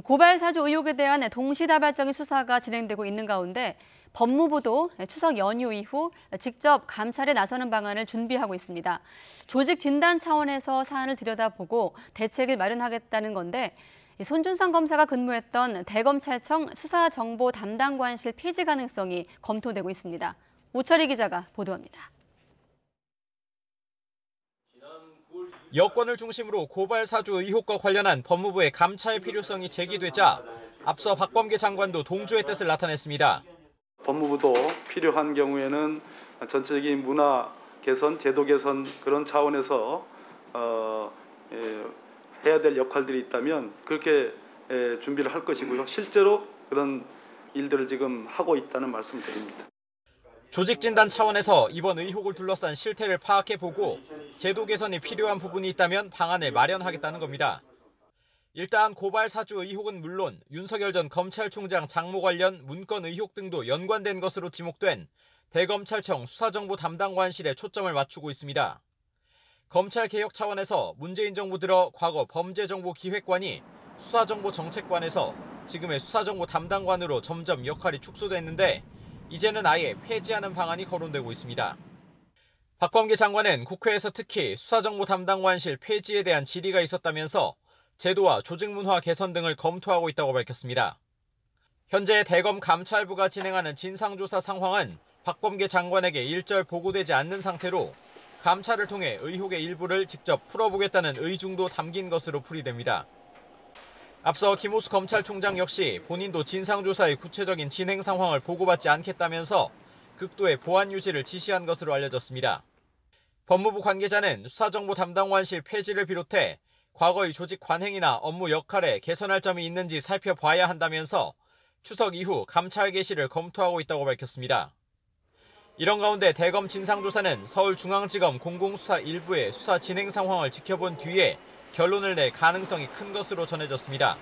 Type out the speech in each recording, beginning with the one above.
고발 사주 의혹에 대한 동시다발적인 수사가 진행되고 있는 가운데 법무부도 추석 연휴 이후 직접 감찰에 나서는 방안을 준비하고 있습니다. 조직 진단 차원에서 사안을 들여다보고 대책을 마련하겠다는 건데 손준성 검사가 근무했던 대검찰청 수사정보담당관실 폐지 가능성이 검토되고 있습니다. 오철희 기자가 보도합니다. 여권을 중심으로 고발 사주 의혹과 관련한 법무부의 감찰 필요성이 제기되자 앞서 박범계 장관도 동조의 뜻을 나타냈습니다. 법무부도 필요한 경우에는 전체적인 문화 개선, 제도 개선 그런 차원에서 해야 될 역할들이 있다면 그렇게 준비를 할 것이고요. 실제로 그런 일들을 지금 하고 있다는 말씀을 드립니다. 조직 진단 차원에서 이번 의혹을 둘러싼 실태를 파악해보고 제도 개선이 필요한 부분이 있다면 방안을 마련하겠다는 겁니다. 일단 고발 사주 의혹은 물론 윤석열 전 검찰총장 장모 관련 문건 의혹 등도 연관된 것으로 지목된 대검찰청 수사정보 담당관실에 초점을 맞추고 있습니다. 검찰개혁 차원에서 문재인 정부 들어 과거 범죄정보기획관이 수사정보정책관에서 지금의 수사정보 담당관으로 점점 역할이 축소됐는데 이제는 아예 폐지하는 방안이 거론되고 있습니다. 박범계 장관은 국회에서 특히 수사정보 담당관실 폐지에 대한 질의가 있었다면서 제도와 조직 문화 개선 등을 검토하고 있다고 밝혔습니다. 현재 대검 감찰부가 진행하는 진상조사 상황은 박범계 장관에게 일절 보고되지 않는 상태로 감찰을 통해 의혹의 일부를 직접 풀어보겠다는 의중도 담긴 것으로 풀이됩니다. 앞서 김호수 검찰총장 역시 본인도 진상조사의 구체적인 진행 상황을 보고받지 않겠다면서 극도의 보안 유지를 지시한 것으로 알려졌습니다. 법무부 관계자는 수사정보 담당관실 폐지를 비롯해 과거의 조직 관행이나 업무 역할에 개선할 점이 있는지 살펴봐야 한다면서 추석 이후 감찰 개시를 검토하고 있다고 밝혔습니다. 이런 가운데 대검 진상조사는 서울중앙지검 공공수사 일부의 수사 진행 상황을 지켜본 뒤에 결론을 낼 가능성이 큰 것으로 전해졌습니다.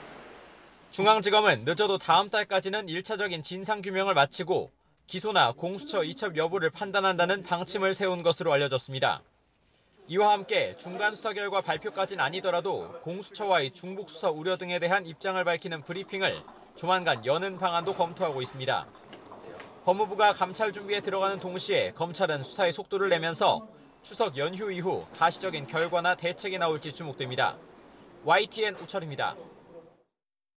중앙지검은 늦어도 다음 달까지는 1차적인 진상규명을 마치고 기소나 공수처 이첩 여부를 판단한다는 방침을 세운 것으로 알려졌습니다. 이와 함께 중간 수사 결과 발표까지는 아니더라도 공수처와의 중복 수사 우려 등에 대한 입장을 밝히는 브리핑을 조만간 여는 방안도 검토하고 있습니다. 법무부가 감찰 준비에 들어가는 동시에 검찰은 수사의 속도를 내면서 추석 연휴 이후 가시적인 결과나 대책이 나올지 주목됩니다. YTN 우철입니다.